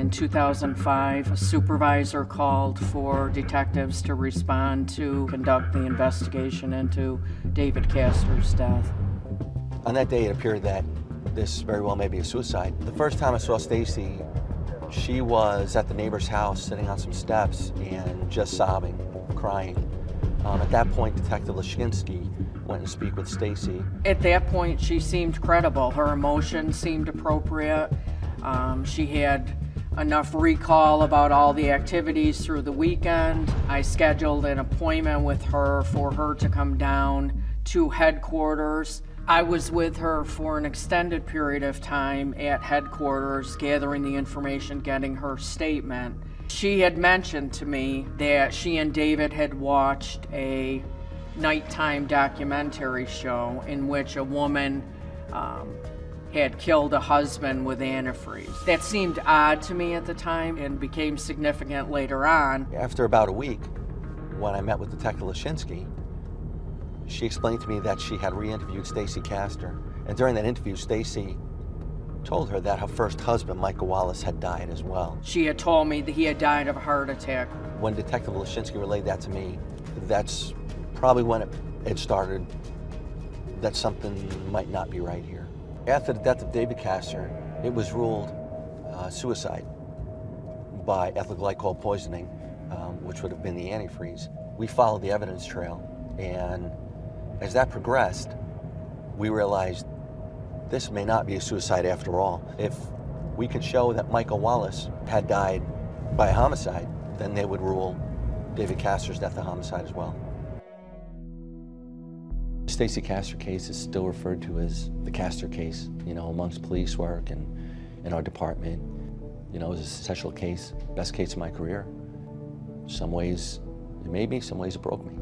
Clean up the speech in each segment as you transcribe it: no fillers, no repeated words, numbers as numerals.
In 2005, a supervisor called for detectives to respond to conduct the investigation into David Castor's death. On that day, it appeared that this very well may be a suicide. The first time I saw Stacy, she was at the neighbor's house sitting on some steps and just sobbing, crying. At that point, Detective Lashinsky went to speak with Stacy. At that point, she seemed credible. Her emotions seemed appropriate. She had enough recall about all the activities through the weekend. I scheduled an appointment with her for her to come down to headquarters. I was with her for an extended period of time at headquarters, gathering the information, getting her statement. She had mentioned to me that she and David had watched a nighttime documentary show in which a woman had killed a husband with antifreeze. That seemed odd to me at the time and became significant later on. After about a week, when I met with Detective Lashinsky, she explained to me that she had re-interviewed Stacy Castor. And during that interview, Stacy told her that her first husband, Michael Wallace, had died as well. She had told me that he had died of a heart attack. When Detective Lashinsky relayed that to me, that's probably when it started that something might not be right here. After the death of David Castor, it was ruled suicide by ethyl glycol poisoning, which would have been the antifreeze. We followed the evidence trail, and as that progressed, we realized this may not be a suicide after all. If we could show that Michael Wallace had died by a homicide, then they would rule David Castor's death a homicide as well. The Stacy Castor case is still referred to as the Castor case, amongst police work and in our department. It was a successful case, best case of my career. Some ways it made me, some ways it broke me.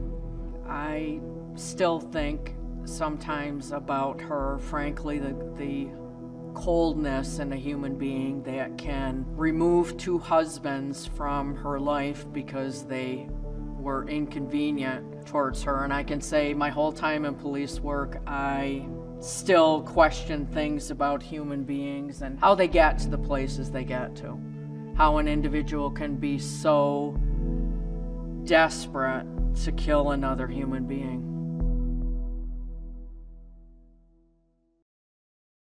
I still think sometimes about her, frankly, the coldness in a human being that can remove two husbands from her life because they were inconvenient towards her. And I can say my whole time in police work, I still question things about human beings and how they get to the places they get to. How an individual can be so desperate to kill another human being.